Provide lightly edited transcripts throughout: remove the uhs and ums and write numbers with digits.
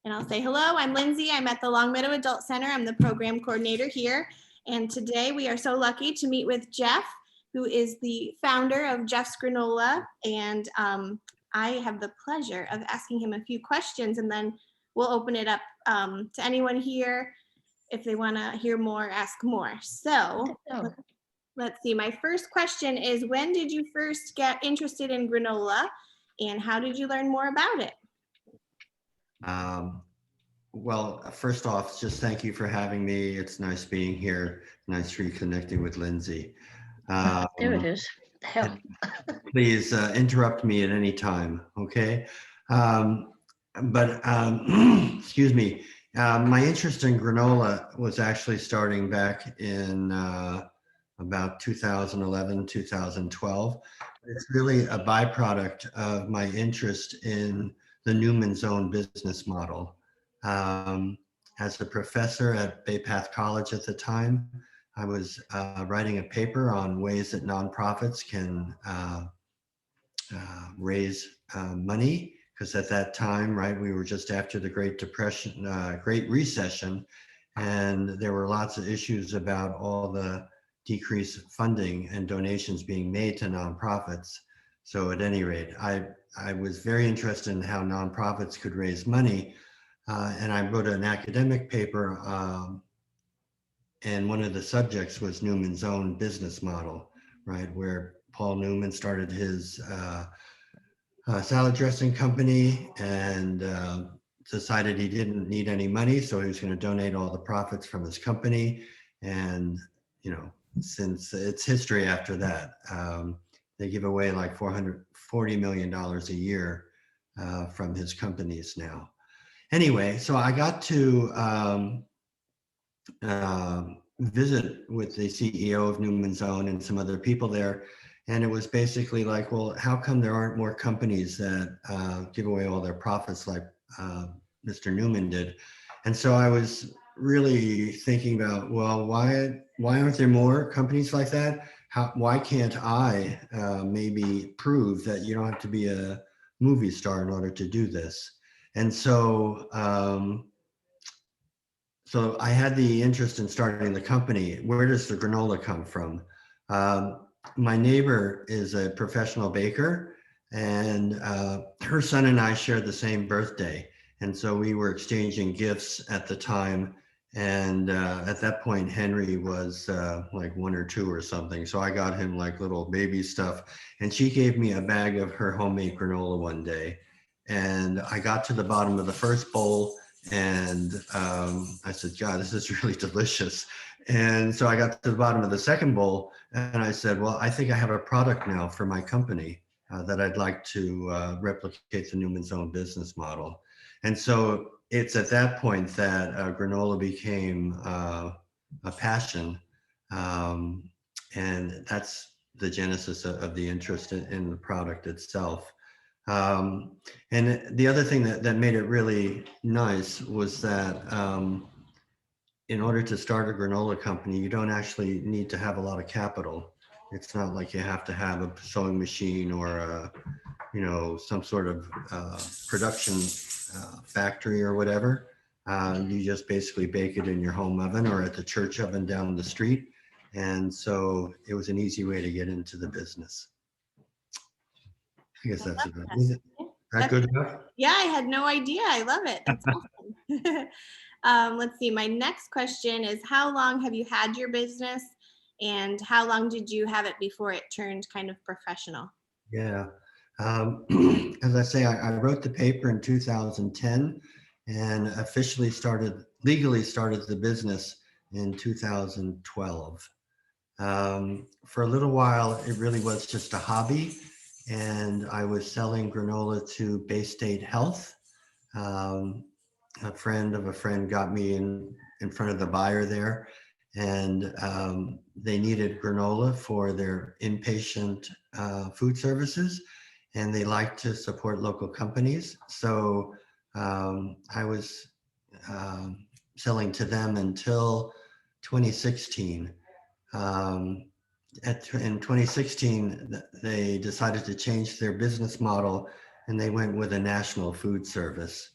And I'll say hello, I'm Lindsay. I'm at the Longmeadow Adult Center. I'm the program coordinator here. And today we are so lucky to meet with Jeff, who is the founder of Jeff's Granola. And I have the pleasure of asking him a few questions, and then we'll open it up to anyone here. If they want to hear more, ask more. So let's see. My first question is, when did you first get interested in granola, and how did you learn more about it? Well, first off, just thank you for having me. It's nice being here. Nice reconnecting with Lindsay. There it is. Hell. Please interrupt me at any time, okay? Excuse me. My interest in granola was actually starting back in about 2011, 2012. It's really a byproduct of my interest in the Newman Zone business model. As a professor at Bay Path College at the time, I was writing a paper on ways that nonprofits can raise money, because at that time, right, we were just after the Great Depression, Great Recession, and there were lots of issues about all the decreased funding and donations being made to nonprofits. So at any rate, I was very interested in how nonprofits could raise money, and I wrote an academic paper, and one of the subjects was Newman's own business model, right, where Paul Newman started his salad dressing company and decided he didn't need any money, so he was going to donate all the profits from his company. And, you know, since it's history after that, they give away like $440 million a year from his companies now. Anyway, so I got to visit with the CEO of Newman's Own and some other people there. And it was basically like, well, how come there aren't more companies that give away all their profits like Mr. Newman did? And so I was really thinking about, well, why aren't there more companies like that? Why can't I maybe prove that you don't have to be a movie star in order to do this? And so, so I had the interest in starting the company. Where does the granola come from? My neighbor is a professional baker, and her son and I shared the same birthday. And so we were exchanging gifts at the time. And at that point, Henry was like 1 or 2 or something. So I got him like little baby stuff. And she gave me a bag of her homemade granola one day. And I got to the bottom of the first bowl, and I said, God, this is really delicious. And so I got to the bottom of the second bowl, and I said, well, I think I have a product now for my company that I'd like to replicate the Newman's Own business model. And so it's at that point that granola became a passion. And that's the genesis of the interest in the product itself. And the other thing that made it really nice was that in order to start a granola company, you don't actually need to have a lot of capital. It's not like you have to have a sewing machine or you know, some sort of production factory or whatever. You just basically bake it in your home oven or at the church oven down the street. And so it was an easy way to get into the business. I guess that's about it. Is that good enough? Yeah, I had no idea. I love it. That's awesome. Let's see. My next question is, how long have you had your business, and how long did you have it before it turned kind of professional? Yeah. As I say, I wrote the paper in 2010 and officially legally started the business in 2012. For a little while, it really was just a hobby, and I was selling granola to Bay State Health. A friend of a friend got me in front of the buyer there, and they needed granola for their inpatient food services, and they like to support local companies. So I was selling to them until 2016. In 2016, they decided to change their business model, and they went with a national food service.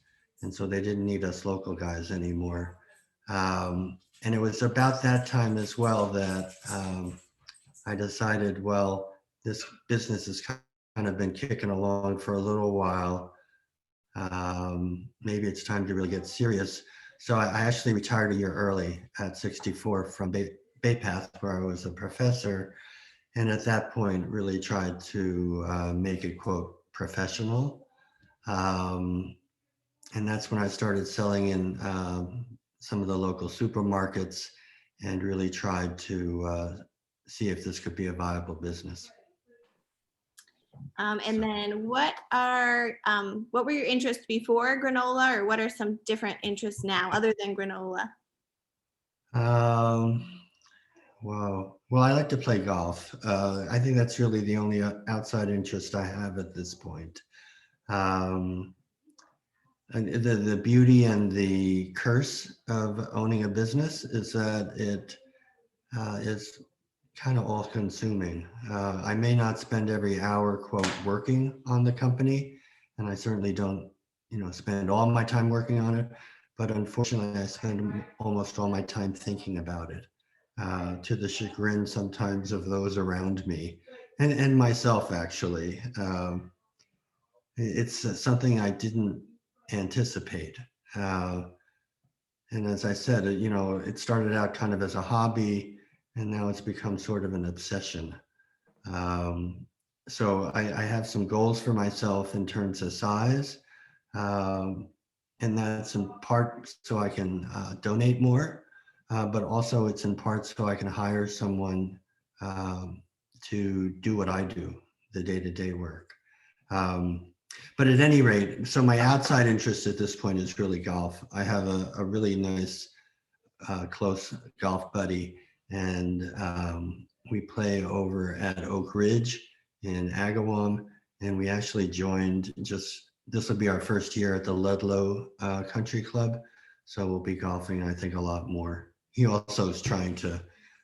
And so they didn't need us local guys anymore. And it was about that time as well that I decided, well, this business has kind of been kicking along for a little while. Maybe it's time to really get serious. So I actually retired a year early at 64 from Bay Path, where I was a professor. And at that point, really tried to make it, quote, professional. And that's when I started selling in some of the local supermarkets and really tried to see if this could be a viable business. And then what were your interests before granola, or what are some different interests now other than granola? Wow. Well, I like to play golf. I think that's really the only outside interest I have at this point. And the beauty and the curse of owning a business is that it is kind of all consuming. I may not spend every hour, quote, working on the company, and I certainly don't, spend all my time working on it, but unfortunately I spend almost all my time thinking about it, to the chagrin sometimes of those around me and myself actually. It's something I didn't anticipate. And as I said, it started out kind of as a hobby, and now it's become sort of an obsession. So I have some goals for myself in terms of size, um, and that's in part so I can donate more, but also it's in part so I can hire someone to do what I do, the day-to-day work. But at any rate, so my outside interest at this point is really golf. I have a really nice, close golf buddy, and we play over at Oak Ridge in Agawam, and we actually joined this will be our first year at the Ludlow Country Club, so we'll be golfing, I think, a lot more. He also is trying to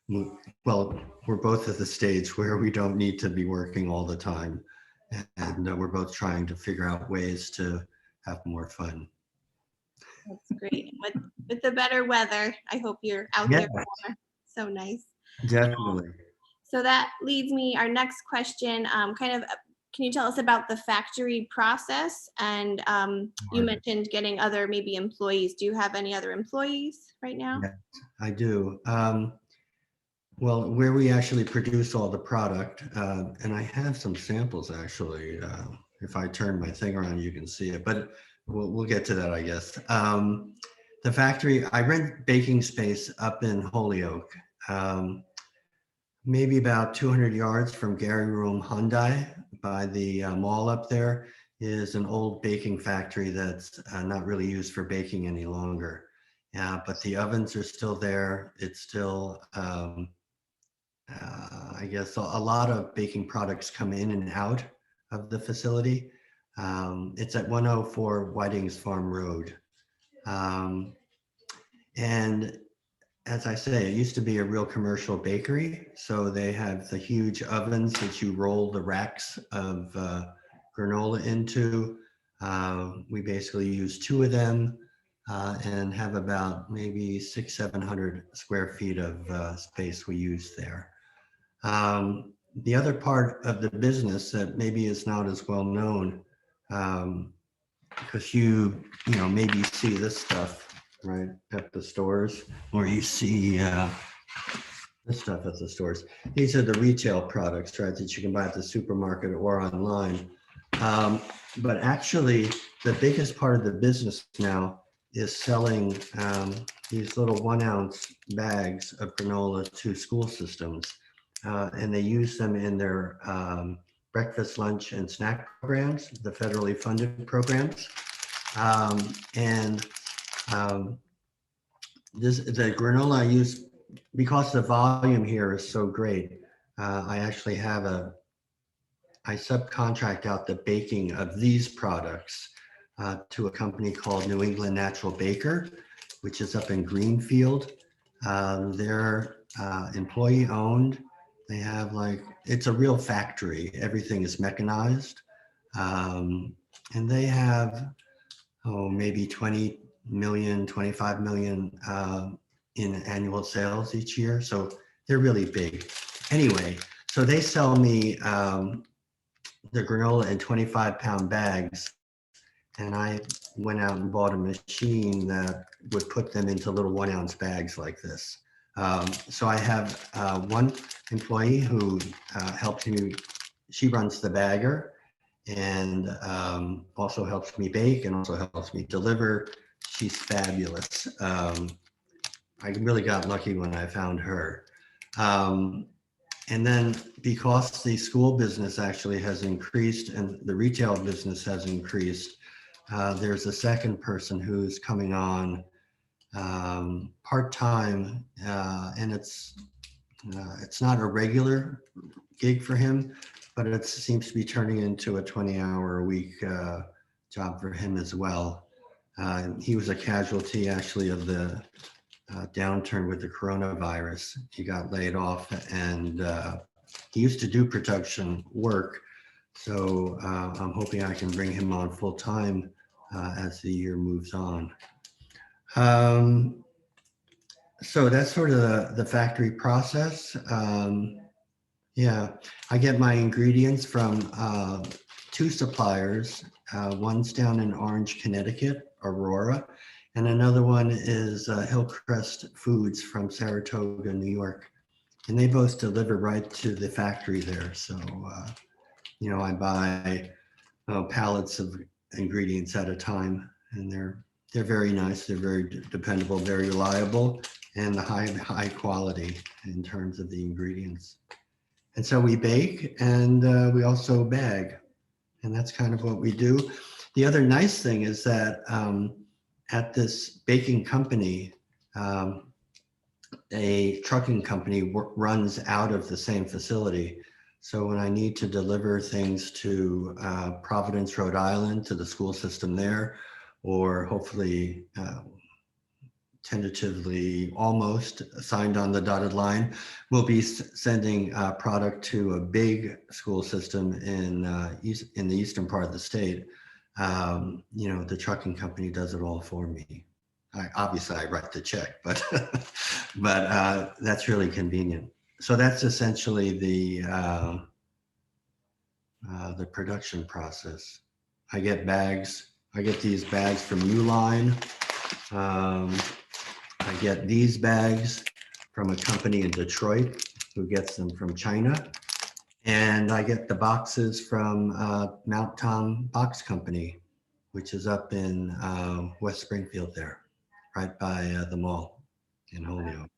move, well, we're both at the stage where we don't need to be working all the time, and we're both trying to figure out ways to have more fun. That's great. With the better weather, I hope you're out Yeah, there more. So nice. definitely. So that leads me our next question. Can you tell us about the factory process? And you mentioned getting other maybe employees. Do you have any other employees right now? Yes, I do. Well, where we actually produce all the product, and I have some samples actually. If I turn my thing around, you can see it, but we'll get to that, I guess. The factory, I rent baking space up in Holyoke, maybe about 200 yards from Gary Room Hyundai by the mall up there is an old baking factory that's not really used for baking any longer. But the ovens are still there. It's still, I guess a lot of baking products come in and out of the facility. It's at 104 Whiting's Farm Road. And as I say, it used to be a real commercial bakery. So they have the huge ovens that you roll the racks of granola into. We basically use 2 of them and have about maybe 700 square feet of space we use there. The other part of the business that maybe is not as well known, because maybe see this stuff right at the stores, or you see this stuff at the stores. These are the retail products, right, that you can buy at the supermarket or online. But actually, the biggest part of the business now is selling these little 1-ounce bags of granola to school systems. And they use them in their breakfast, lunch, and snack programs, the federally funded programs. The granola I use, because the volume here is so great, I subcontract out the baking of these products to a company called New England Natural Baker, which is up in Greenfield. They're employee owned. They have it's a real factory. Everything is mechanized. And they have maybe 20 million, 25 million in annual sales each year. So they're really big. Anyway, so they sell me the granola in 25-pound bags. And I went out and bought a machine that would put them into little 1-ounce bags like this. So I have one employee who helps me. She runs the bagger and also helps me bake and also helps me deliver. She's fabulous. I really got lucky when I found her. And then because the school business actually has increased and the retail business has increased, there's a second person who's coming on part-time, and it's not a regular gig for him, but it seems to be turning into a 20-hour-a-week job for him as well. He was a casualty actually of the downturn with the coronavirus. He got laid off, and he used to do production work. So I'm hoping I can bring him on full time as the year moves on. So that's sort of the factory process. Yeah, I get my ingredients from 2 suppliers. One's down in Orange, Connecticut, Aurora, and another one is Hillcrest Foods from Saratoga, New York. And they both deliver right to the factory there. So, I buy pallets of ingredients at a time, and they're very nice. They're very dependable, very reliable, and the high quality in terms of the ingredients. And so we bake and we also bag, and that's kind of what we do. The other nice thing is that at this baking company, a trucking company runs out of the same facility. So when I need to deliver things to Providence, Rhode Island, to the school system there, or hopefully tentatively almost signed on the dotted line, we'll be sending product to a big school system in the eastern part of the state. The trucking company does it all for me. Obviously I write the check, but that's really convenient. So that's essentially the production process. I get these bags from Uline. I get these bags from a company in Detroit who gets them from China. And I get the boxes from Mount Tom Box Company, which is up in West Springfield there, right by the mall in Holyoke.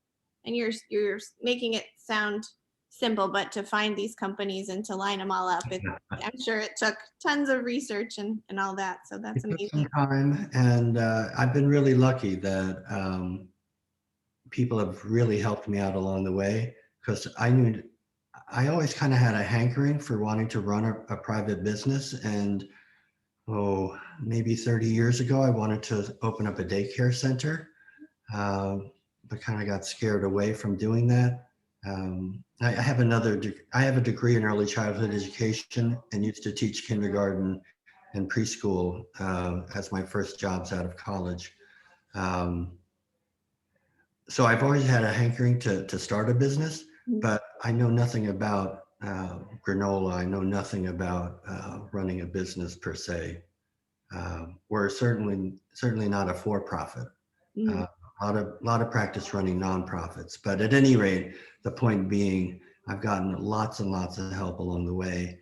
And you're making it sound simple, but to find these companies and to line them all up, I'm sure it took tons of research and all that. So that's amazing. Some time, and I've been really lucky that people have really helped me out along the way, because I always kind of had a hankering for wanting to run a private business. And maybe 30 years ago, I wanted to open up a daycare center, but kind of got scared away from doing that. I have a degree in early childhood education and used to teach kindergarten and preschool as my first jobs out of college. So I've always had a hankering to start a business, but I know nothing about granola. I know nothing about running a business per se. We're certainly not a for-profit. A lot of practice running nonprofits, but at any rate, the point being, I've gotten lots and lots of help along the way,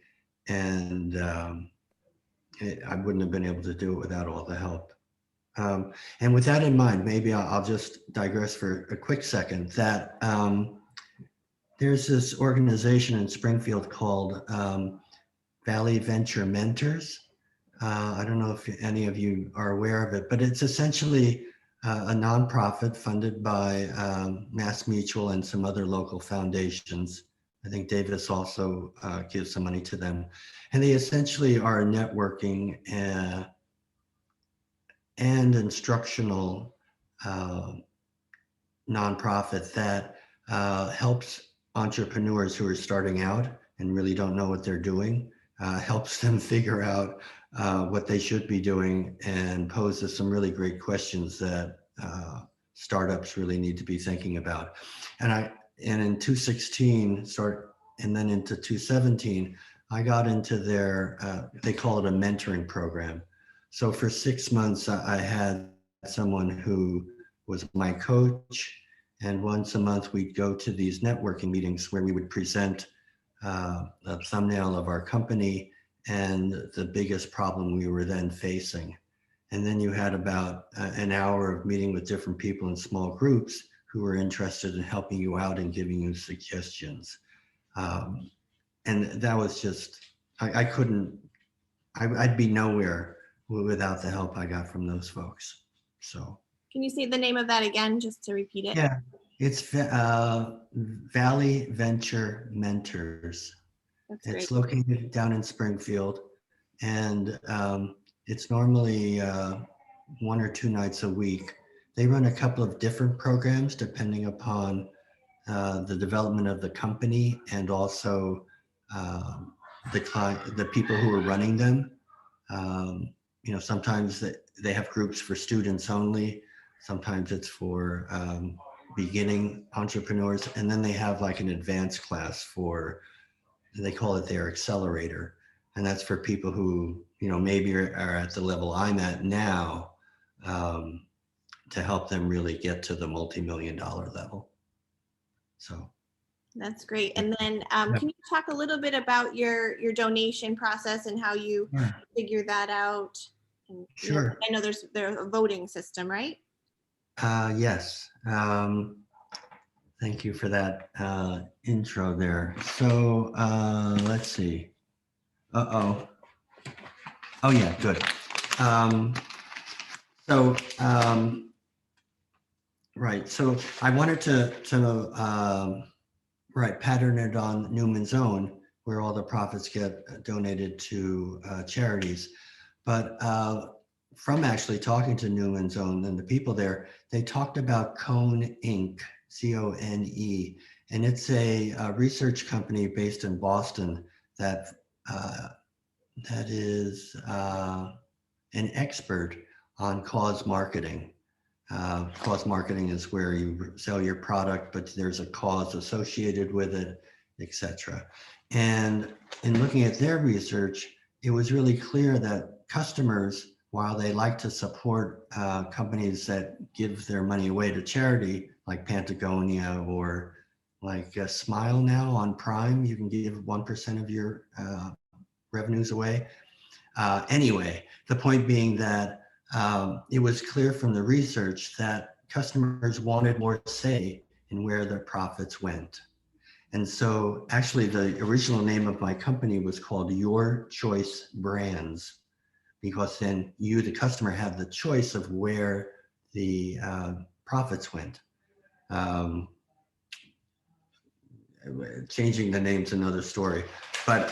and I wouldn't have been able to do it without all the help. And with that in mind, maybe I'll just digress for a quick second. That there's this organization in Springfield called Valley Venture Mentors. I don't know if any of you are aware of it, but it's essentially a nonprofit funded by Mass Mutual and some other local foundations. I think Davis also gives some money to them. And they essentially are a networking and instructional nonprofit that helps entrepreneurs who are starting out and really don't know what they're doing, helps them figure out what they should be doing, and poses some really great questions that startups really need to be thinking about. And in 2016 and then into 2017, I got into their, they call it a mentoring program. So for 6 months, I had someone who was my coach, and once a month we'd go to these networking meetings where we would present a thumbnail of our company and the biggest problem we were then facing. And then you had about an hour of meeting with different people in small groups who were interested in helping you out and giving you suggestions. And that was just, I'd be nowhere without the help I got from those folks. So. Can you say the name of that again, just to repeat it? Yeah, it's Valley Venture Mentors. That's It's great. located down in Springfield, and it's normally 1 or 2 nights a week. They run a couple of different programs depending upon the development of the company and also the people who are running them. Sometimes they have groups for students only. Sometimes it's for beginning entrepreneurs, and then they have like an advanced class for, they call it their accelerator, and that's for people who maybe are at the level I'm at now, to help them really get to the multi-million-dollar level. So that's great. And then can you talk a little bit about your donation process and how you figure that out? And, sure. I know there's a voting system, right? Yes. Thank you for that intro there. So let's see. Oh yeah, good. Right. So I wanted to pattern it on Newman's Own, where all the profits get donated to charities. But from actually talking to Newman's Own and the people there, they talked about Cone Inc., CONE, and it's a research company based in Boston that is an expert on cause marketing. Cause marketing is where you sell your product, but there's a cause associated with it, etc. And in looking at their research, it was really clear that customers, while they like to support companies that give their money away to charity, like Patagonia or like Smile now on Prime, you can give 1% of your revenues away. Anyway, the point being that it was clear from the research that customers wanted more say in where their profits went. And so actually the original name of my company was called Your Choice Brands, because then you, the customer, have the choice of where the profits went. Changing the name's another story. But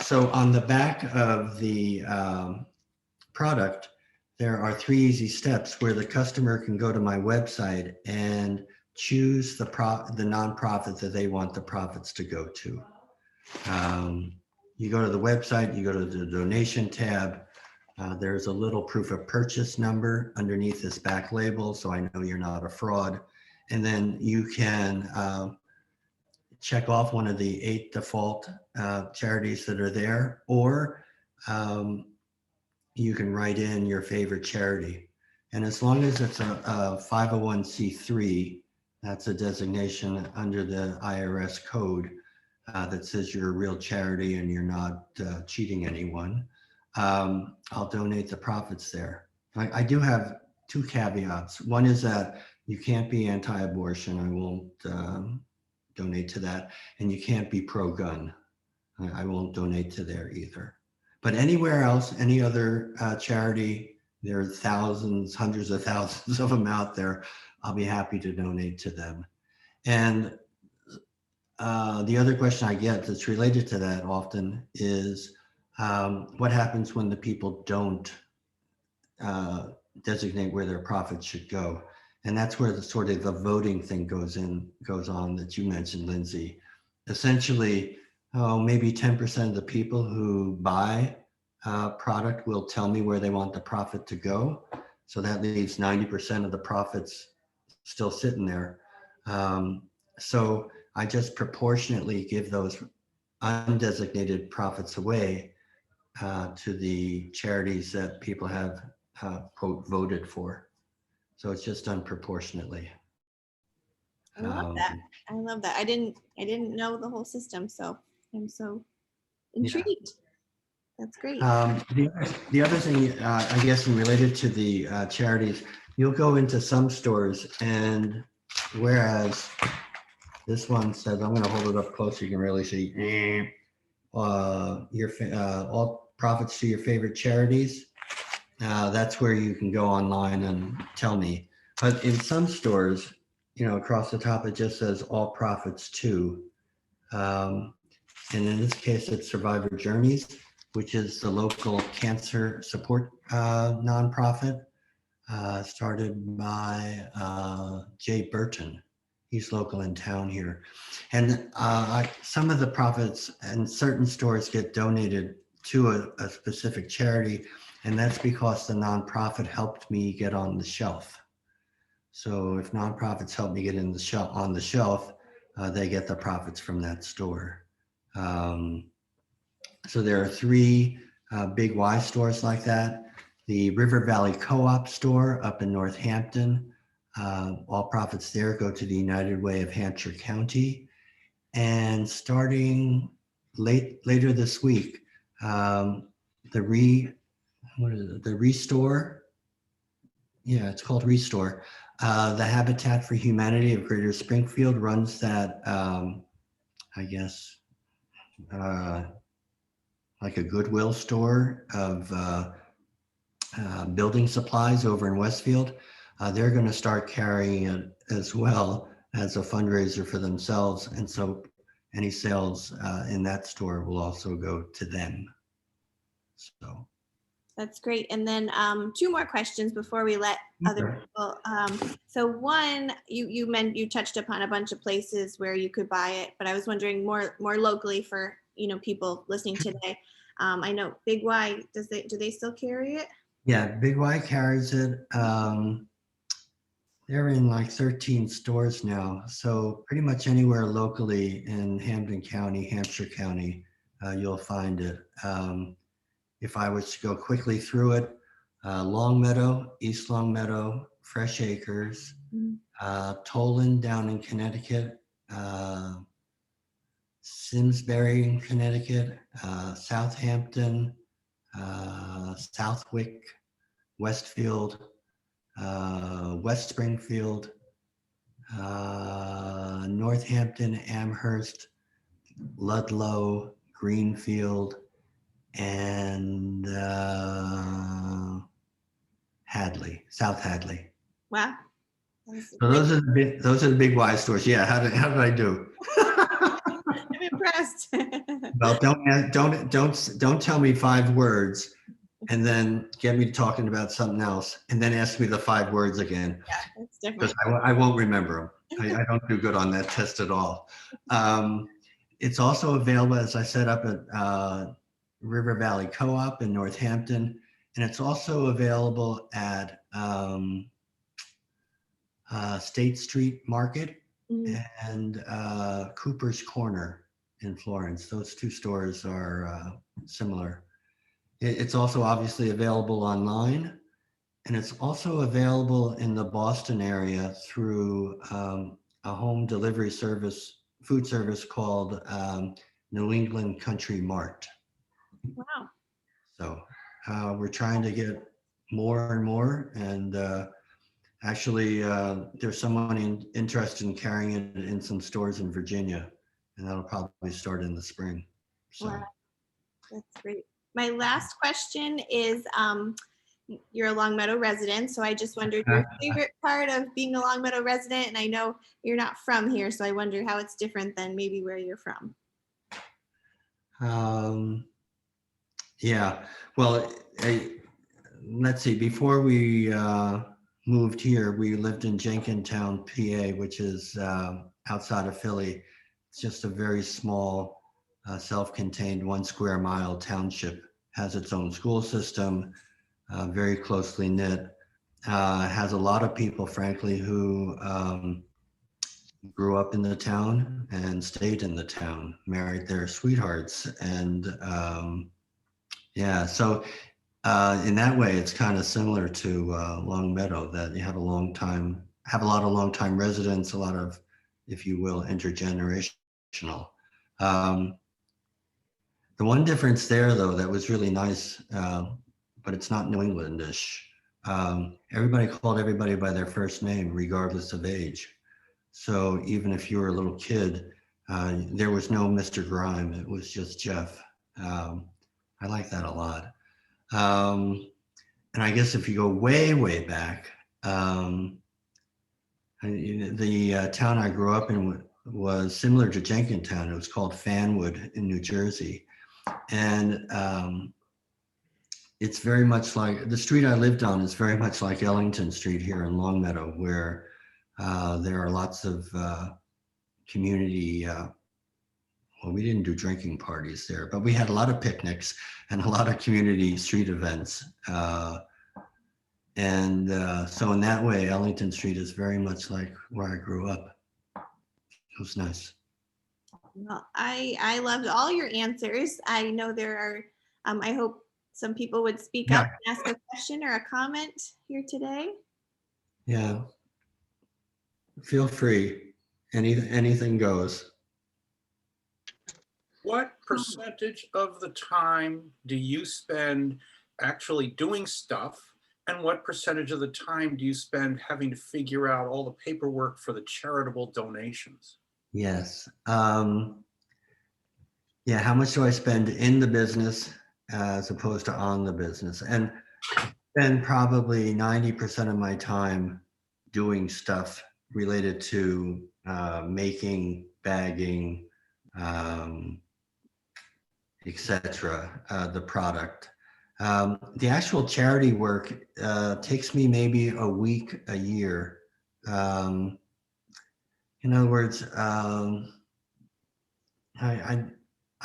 so on the back of the product, there are 3 easy steps where the customer can go to my website and choose the nonprofit that they want the profits to go to. You go to the website, you go to the donation tab. There's a little proof of purchase number underneath this back label, so I know you're not a fraud. And then you can check off one of the 8 default charities that are there, or you can write in your favorite charity. And as long as it's a 501c3, that's a designation under the IRS code that says you're a real charity and you're not cheating anyone, I'll donate the profits there. I do have 2 caveats. One is that you can't be anti-abortion. I won't donate to that. And you can't be pro-gun. I won't donate to there either. But anywhere else, any other charity, there are thousands, hundreds of thousands of them out there. I'll be happy to donate to them. And the other question I get that's related to that often is what happens when the people don't designate where their profits should go? And that's where the sort of the voting thing goes on that you mentioned, Lindsay. Essentially, maybe 10% of the people who buy product will tell me where they want the profit to go. So that leaves 90% of the profits still sitting there. So I just proportionately give those undesignated profits away to the charities that people have, quote, voted for. So it's just done proportionately. I love that. I love that. I didn't know the whole system, so I'm so intrigued. That's great. The other thing, I guess, related to the charities, you'll go into some stores, and whereas this one says, I'm going to hold it up close so you can really see, all profits to your favorite charities. That's where you can go online and tell me. But in some stores, across the top, it just says all profits to. And in this case, it's Survivor Journeys, which is the local cancer support nonprofit started by Jay Burton. He's local in town here. And some of the profits in certain stores get donated to a specific charity, and that's because the nonprofit helped me get on the shelf. So if nonprofits help me get on the shelf, they get the profits from that store. So there are 3 big Y stores like that. The River Valley Co-op store up in Northampton, all profits there go to the United Way of Hampshire County. And starting later this week, the Restore, it's called Restore. The Habitat for Humanity of Greater Springfield runs that, I guess, like a Goodwill store of building supplies over in Westfield. They're going to start carrying it as well as a fundraiser for themselves. And so any sales in that store will also go to them. So that's great. And then 2 more questions before we let other people. So one, you touched upon a bunch of places where you could buy it, but I was wondering more locally for people listening today. I know Big Y, do they still carry it? Yeah, Big Y carries it. They're in like 13 stores now. So pretty much anywhere locally in Hampden County, Hampshire County, you'll find it. If I was to go quickly through it, Longmeadow, East Longmeadow, Fresh Acres, Toland down in Connecticut, Simsbury in Connecticut, Southampton, Southwick, Westfield, West Springfield, Northampton, Amherst, Ludlow, Greenfield, and Hadley, South Hadley. Wow. So those are the big Y stores. Yeah. How did I do? I'm impressed. Well, don't tell me 5 words and then get me talking about something else and then ask me the 5 words again. Yeah, that's different. Because I won't remember them. I don't do good on that test at all. It's also available, as I said, up at River Valley Co-op in Northampton, and it's also available at State Street Market and Cooper's Corner in Florence. Those 2 stores are similar. It's also obviously available online, and it's also available in the Boston area through a home delivery food service called New England Country Mart. Wow. So we're trying to get more and more, and actually there's someone interested in carrying it in some stores in Virginia, and that'll probably start in the spring. So. Wow. That's great. My last question is, you're a Longmeadow resident, so I just wondered your favorite part of being a Longmeadow resident, and I know you're not from here, so I wonder how it's different than maybe where you're from. Yeah, well, let's see, before we moved here, we lived in Jenkintown, PA, which is outside of Philly. It's just a very small, self-contained 1 square mile township. has its own school system, very closely knit, has a lot of people, frankly, who grew up in the town and stayed in the town, married their sweethearts. And yeah, so in that way, it's kind of similar to Longmeadow, that you have have a lot of long-time residents, a lot of, if you will, intergenerational. Um, the one difference there, though, that was really nice, but it's not New Englandish. Everybody called everybody by their first name, regardless of age. So even if you were a little kid, there was no Mr. Grime. It was just Jeff. I like that a lot. And I guess if you go way, way back, the town I grew up in was similar to Jenkintown. It was called Fanwood in New Jersey. And it's very much like, the street I lived on is very much like Ellington Street here in Longmeadow, where there are lots of community, well, we didn't do drinking parties there, but we had a lot of picnics and a lot of community street events. So in that way, Ellington Street is very much like where I grew up. It was nice. Well, I loved all your answers. I know there are, I hope some people would speak up and ask a question or a comment here today. Yeah. Feel free. Anything goes. What percentage of the time do you spend actually doing stuff? And what percentage of the time do you spend having to figure out all the paperwork for the charitable donations? Yes. Yeah, how much do I spend in the business as opposed to on the business? And spend probably 90% of my time doing stuff related to making, bagging, etc. The product. The actual charity work takes me maybe a week, a year. In other words, I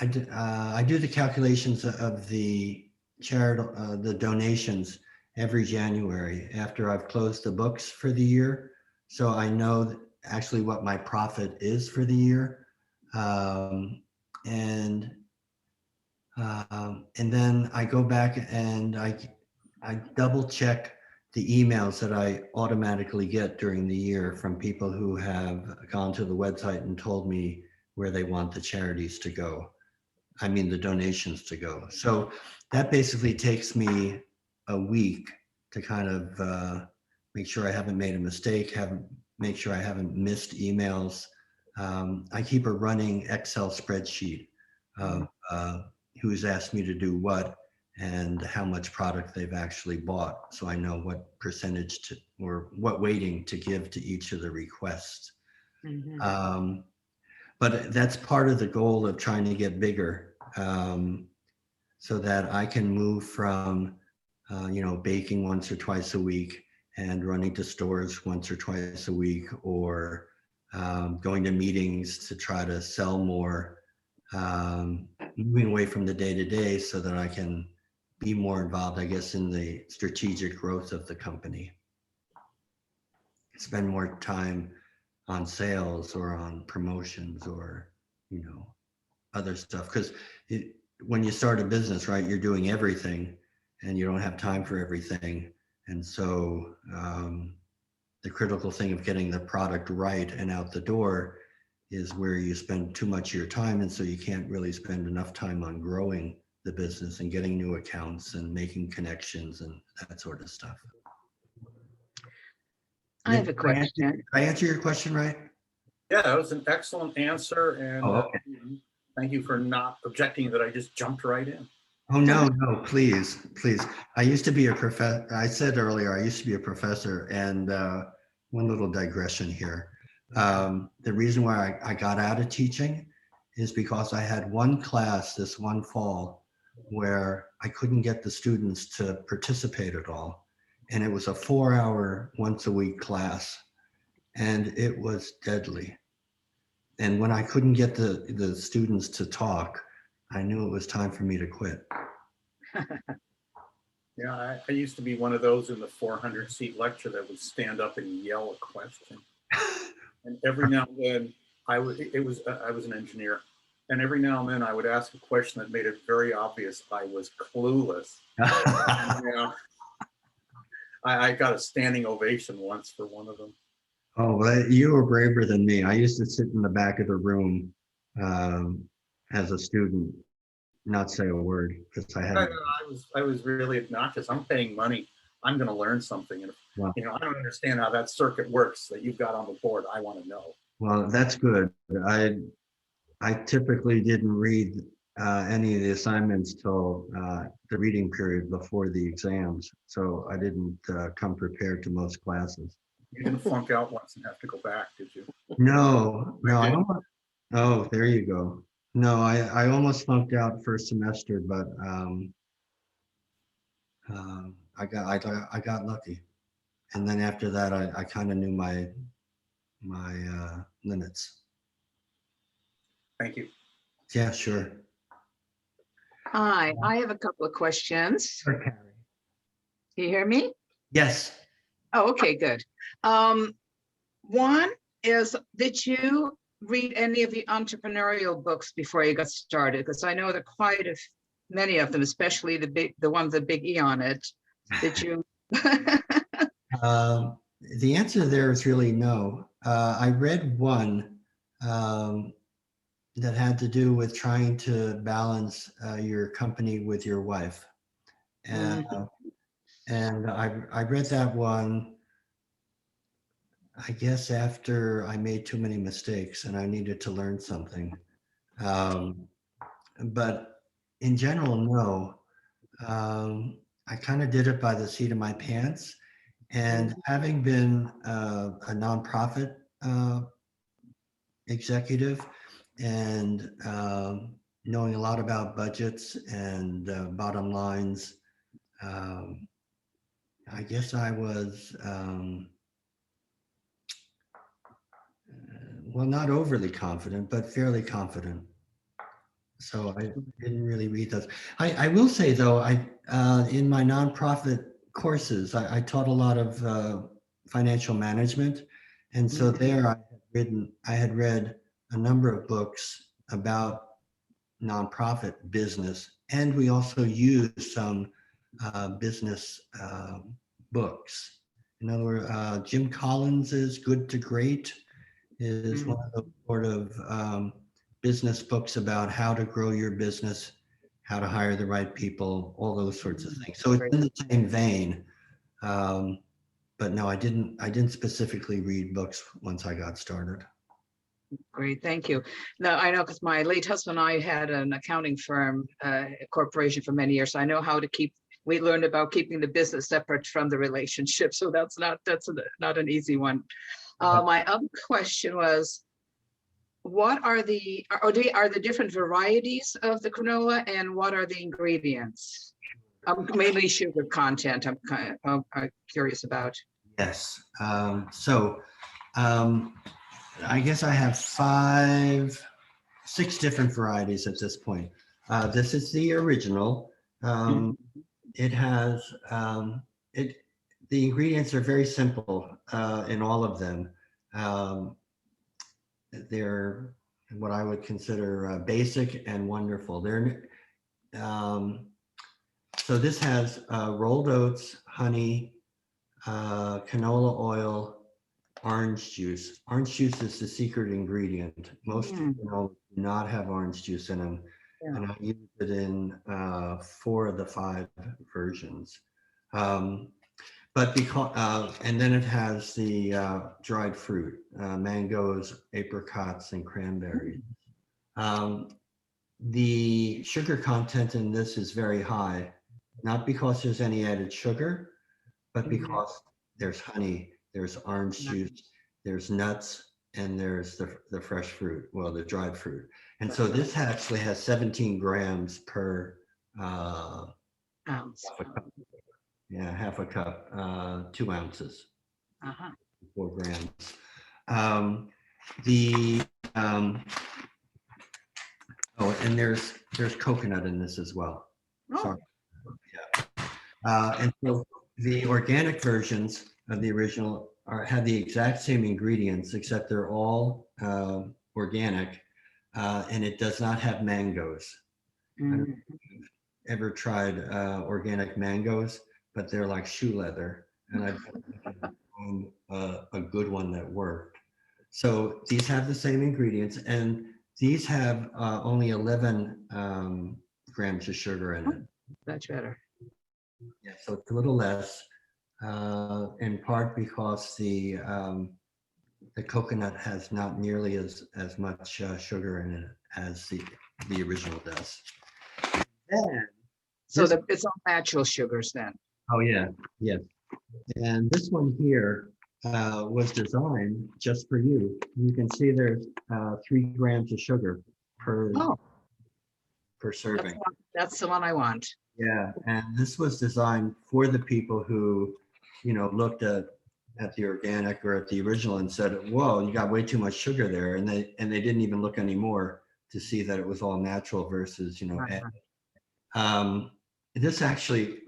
do the calculations of the charitable, the donations every January after I've closed the books for the year. So I know actually what my profit is for the year. And then I go back and I double check the emails that I automatically get during the year from people who have gone to the website and told me where they want the charities to go. I mean, the donations to go. So that basically takes me a week to kind of make sure I haven't made a mistake, make sure I haven't missed emails. I keep a running Excel spreadsheet of who's asked me to do what and how much product they've actually bought. So I know what percentage to, or what weighting to give to each of the requests. Mm-hmm. But that's part of the goal of trying to get bigger, so that I can move from, baking once or twice a week and running to stores once or twice a week, or going to meetings to try to sell more, moving away from the day-to-day so that I can be more involved, I guess, in the strategic growth of the company. Spend more time on sales or on promotions or, other stuff. Because when you start a business, right, you're doing everything and you don't have time for everything. And so the critical thing of getting the product right and out the door is where you spend too much of your time. And so you can't really spend enough time on growing the business and getting new accounts and making connections and that sort of stuff. I have a question. Did I answer your question right? Yeah, that was an excellent answer. And okay. Thank you for not objecting that I just jumped right in. Oh, no, please. I used to be a professor. I said earlier, I used to be a professor, and one little digression here. The reason why I got out of teaching is because I had one class this one fall where I couldn't get the students to participate at all. And it was a 4-hour once a week class, and it was deadly. And when I couldn't get the students to talk, I knew it was time for me to quit. Yeah, I used to be one of those in the 400-seat lecture that would stand up and yell a question. And every now and then, I was an engineer, and every now and then I would ask a question that made it very obvious I was clueless. Yeah, I got a standing ovation once for one of them. Oh, well, you were braver than me. I used to sit in the back of the room as a student, not say a word because I had. I was really obnoxious. I'm paying money. I'm going to learn something, and Wow. I don't understand how that circuit works that you've got on the board. I want to know. Well, that's good. I typically didn't read any of the assignments till the reading period before the exams, so I didn't come prepared to most classes. You didn't flunk out once and have to go back, did you? No, I did. Oh, there you go. No, I almost flunked out first semester, but I got lucky, and then after that, I kind of knew my limits. Thank you. Yeah, sure. Hi, I have a couple of questions. Sure, Carrie. Do you hear me? Yes. Oh, okay, good. One is, did you read any of the entrepreneurial books before you got started? Because I know there are quite many of them, especially the ones with big E on it. Did you? The answer there is really no. I read one that had to do with trying to balance your company with your wife. And I read that one, I guess, after I made too many mistakes and I needed to learn something. But in general, no. I kind of did it by the seat of my pants. And having been a nonprofit executive and knowing a lot about budgets and bottom lines, I guess I was, well, not overly confident, but fairly confident. So I didn't really read those. I will say though, in my nonprofit courses, I taught a lot of financial management. And so there I had read a number of books about nonprofit business, and we also used some business books. In other words, Jim Collins's Good to Great is one of the sort of business books about how to grow your business, how to hire the right people, all those sorts of things. So it's in the same vein. But no, I didn't specifically read books once I got started. Great, thank you. Now, I know because my late husband and I had an accounting firm, a corporation for many years. So I know how to we learned about keeping the business separate from the relationship. So that's not an easy one. My other question was, what are the different varieties of the granola and what are the ingredients? Mainly sugar content, I'm curious about. Yes. I guess I have 6 different varieties at this point. This is the original. It has, the ingredients are very simple in all of them. They're what I would consider basic and wonderful. So this has rolled oats, honey, canola oil, orange juice. Orange juice is the secret ingredient. Most granola do not have orange juice in them. Yeah. And I use it in 4 of the 5 versions. But because, and then it has the dried fruit, mangoes, apricots, and cranberries. The sugar content in this is very high, not because there's any added sugar, but because there's honey, there's orange juice, there's nuts, and there's the fresh fruit, well, the dried fruit. And so this actually has 17 grams per ounce. Yeah, half a cup, 2 ounces, 4 grams. Oh, and there's coconut in this as well. Oh. Sorry. And so the organic versions of the original have the exact same ingredients, except they're all organic, and it does not have mangoes. I don't know Mm. if you've ever tried organic mangoes, but they're like shoe leather, and I've found a good one that worked. So these have the same ingredients, and these have only 11 grams of sugar in it. Much better. Yeah, so it's a little less, in part because the coconut has not nearly as much sugar in it as the original does. And So this- it's all natural sugars then. oh yeah, yes. And this one here was designed just for you. You can see there's 3 grams of sugar per Oh, serving. that's the one I want. Yeah, and this was designed for the people who, looked at the organic or at the original and said, "Whoa, you got way too much sugar there," and they didn't even look anymore to see that it was all natural versus, Uh-huh. this actually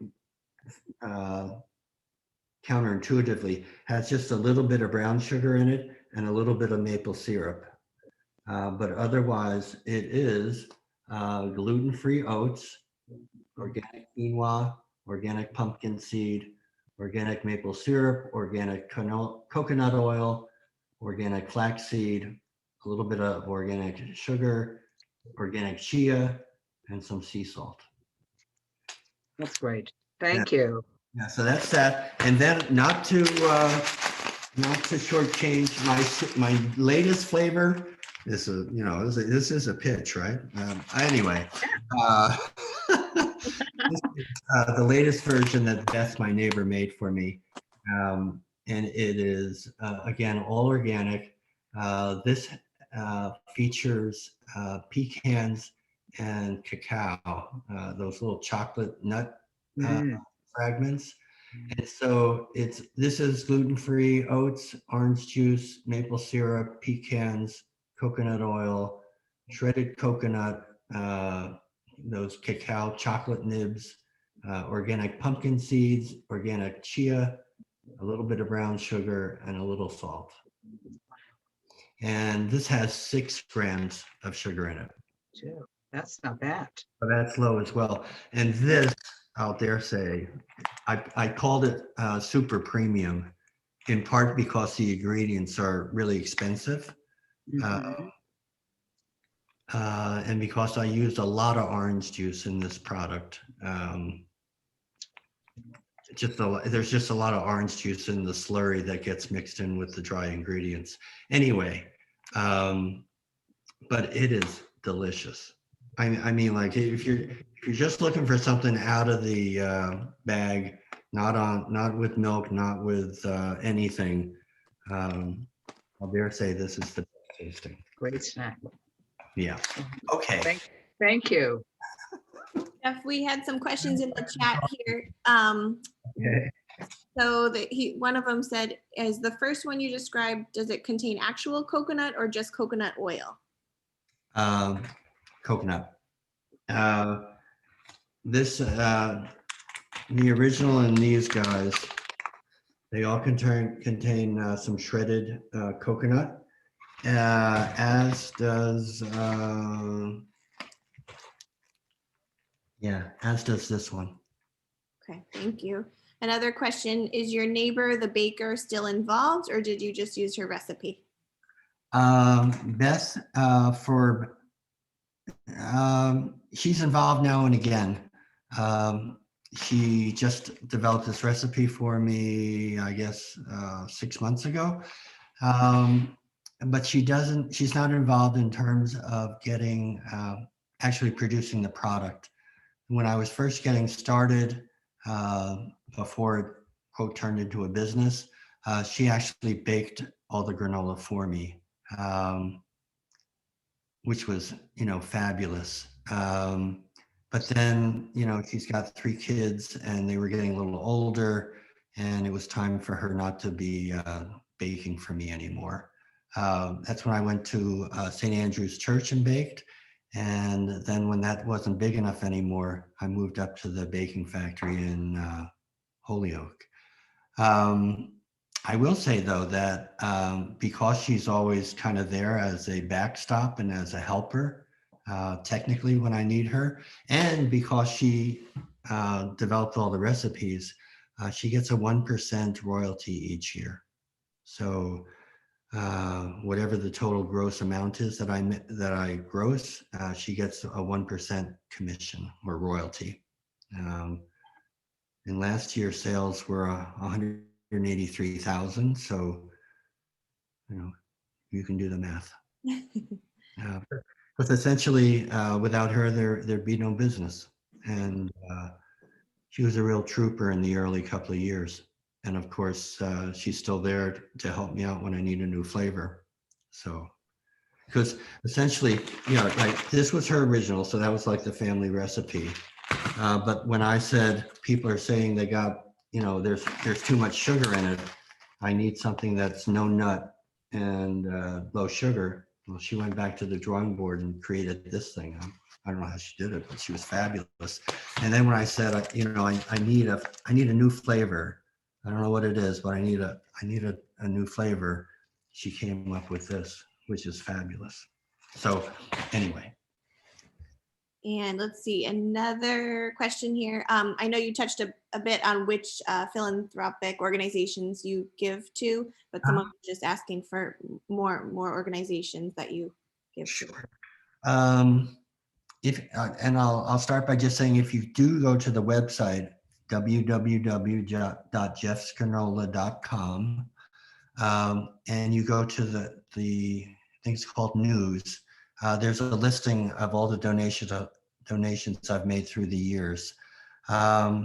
counterintuitively has just a little bit of brown sugar in it and a little bit of maple syrup, but otherwise it is gluten-free oats, organic quinoa, organic pumpkin seed, organic maple syrup, organic coconut oil, organic flaxseed, a little bit of organic sugar, organic chia, and some sea salt. That's great. Thank you. Yeah, so that's that. And then not to shortchange my latest flavor. This is a pitch, right? Anyway, this is, the latest version that Beth, my neighbor, made for me, and it is again all organic. This features pecans and cacao, those little chocolate nut Mm. fragments. And so this is gluten-free oats, orange juice, maple syrup, pecans, coconut oil, shredded coconut, those cacao chocolate nibs, organic pumpkin seeds, organic chia, a little bit of brown sugar, and a little salt. And this has 6 grams of sugar in it. Too. That's not bad. So that's low as well. And this, I'll dare say, I called it super premium, in part because the ingredients are really expensive, Mhm. and because I used a lot of orange juice in this product. There's just a lot of orange juice in the slurry that gets mixed in with the dry ingredients. Anyway, but it is delicious. I mean, like if you're just looking for something out of the bag, not with milk, not with anything, I'll dare say this is the best tasting. Great snack. Yeah. Okay. Thank you. Jeff, we had some questions in the chat here. Okay. So one of them said, is the first one you described, does it contain actual coconut or just coconut oil? Coconut. The original and these guys, they all contain some shredded coconut, as does this one. Okay, thank you. Another question, is your neighbor, the baker, still involved or did you just use her recipe? Beth, she's involved now and again. She just developed this recipe for me, I guess, 6 months ago. But she's not involved in terms of getting, actually producing the product. When I was first getting started, before it, quote, turned into a business, she actually baked all the granola for me, which was, fabulous. But then, she's got 3 kids and they were getting a little older and it was time for her not to be baking for me anymore. That's when I went to St. Andrew's Church and baked. And then when that wasn't big enough anymore, I moved up to the baking factory in Holyoke. I will say though that because she's always kind of there as a backstop and as a helper, technically when I need her, and because she developed all the recipes, she gets a 1% royalty each year. So whatever the total gross amount is that I gross, she gets a 1% commission or royalty. And last year's sales were 183,000. So, you can do the math. But essentially, without her, there'd be no business. And she was a real trooper in the early couple of years. And of course, she's still there to help me out when I need a new flavor. So, because essentially, like this was her original, so that was like the family recipe. But when I said people are saying they got, there's too much sugar in it, I need something that's no nut and low sugar. Well, she went back to the drawing board and created this thing. I don't know how she did it, but she was fabulous. And then when I said, I need a new flavor. I don't know what it is, but I need a new flavor. She came up with this, which is fabulous. So anyway. And let's see, another question here. I know you touched a bit on which philanthropic organizations you give to, but someone was just asking for more organizations that you give to. Sure. And I'll start by just saying, if you do go to the website, www.jeffsgranola.com, and you go to the things called news, there's a listing of all the donations I've made through the years. But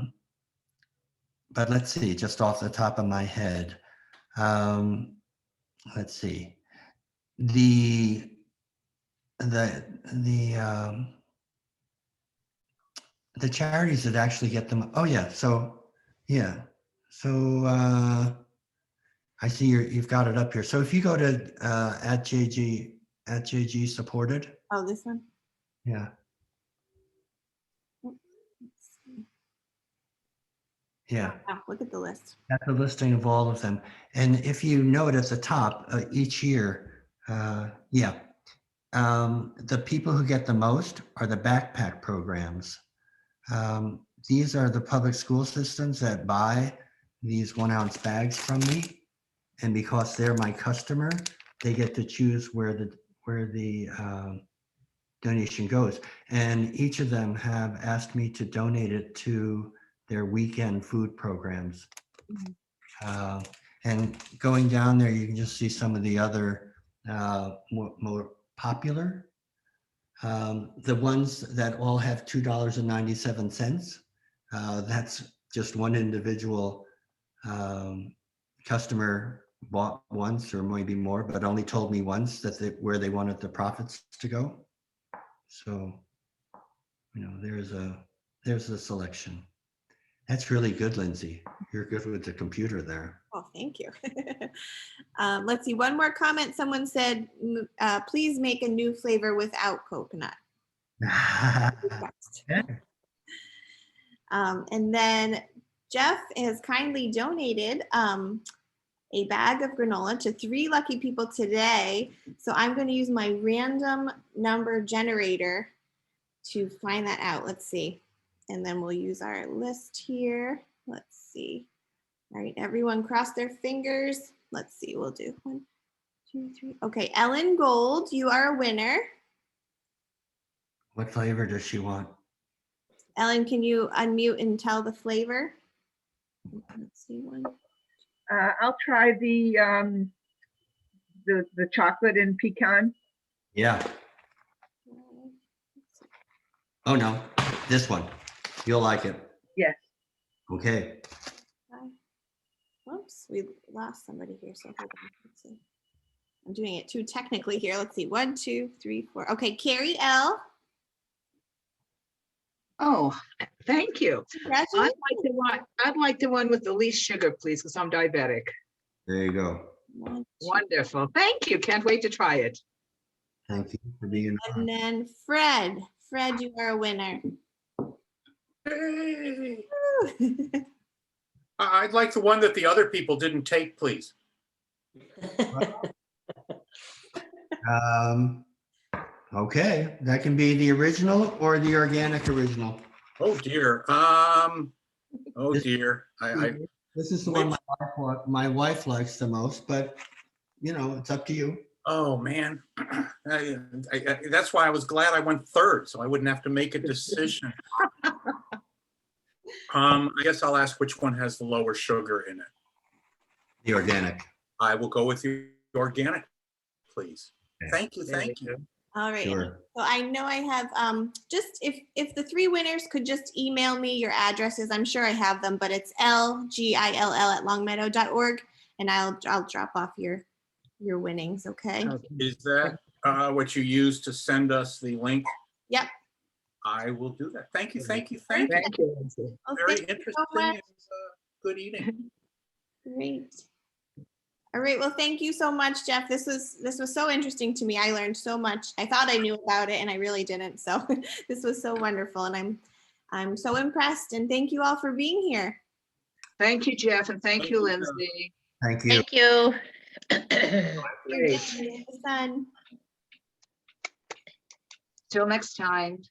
let's see, just off the top of my head, let's see, the charities that actually get them. Oh yeah. So yeah. So I see you've got it up here. So if you go to @JG supported. Oh, this one? Yeah. Yeah. Oh, look at the list. That's a listing of all of them. And if you note at the top, each year, the people who get the most are the backpack programs. These are the public school systems that buy these 1-ounce bags from me. And because they're my customer, they get to choose where the donation goes. And each of them have asked me to donate it to their weekend food programs. And going down there, you can just see some of the other more popular. The ones that all have $2.97, that's just one individual customer bought once or maybe more, but only told me once that where they wanted the profits to go. So, there's a selection. That's really good, Lindsay. You're good with the computer there. Oh, thank you. Let's see, one more comment. Someone said, please make a new flavor without coconut. And then Jeff has kindly donated a bag of granola to 3 lucky people today. So I'm going to use my random number generator to find that out. Let's see. And then we'll use our list here. Let's see. All right, everyone cross their fingers. Let's see, we'll do 1, 2, 3. Okay, Ellen Gold, you are a winner. What flavor does she want? Ellen, can you unmute and tell the flavor? Let's see one. I'll try the chocolate and pecan. Yeah. Oh no, this one. You'll like it. Yes. Okay. Whoops, we lost somebody here. So hold on. Let's see. I'm doing it too technically here. Let's see. 1, 2, 3, 4. Okay, Carrie L. Oh, thank you. Congratulations. I'd like the one with the least sugar, please, because I'm diabetic. There you go. 1, 2. Wonderful. Thank you. Can't wait to try it. Thank you for being And on. then Fred, you are a winner. Hey, I'd like the one that the other people didn't take, please. Okay, that can be the original or the organic original. Oh dear. Oh dear. This is the one my wife likes the most, but you know, it's up to you. Oh man. That's why I was glad I went third, so I wouldn't have to make a decision. I guess I'll ask which one has the lower sugar in it. The organic. I will go with the organic, please. Thank you, thank you. All right. Sure. So I know I have, just if the 3 winners could just email me your addresses, I'm sure I have them, but it's lgill@longmeadow.org, and I'll drop off your winnings, okay? Is that what you use to send us the link? Yep. I will do that. Thank you, thank you, thank you. Thank you, Lindsay. Well, Very thank you so interesting much. and good eating. Great. All right. Well, thank you so much, Jeff. This was so interesting to me. I learned so much. I thought I knew about it, and I really didn't. So this was so wonderful, and I'm so impressed. And thank you all for being here. Thank you, Jeff, and thank Thank you, you, Lindsay. Thank you. Thank you. Your Great. dinner, the sun. Till next time.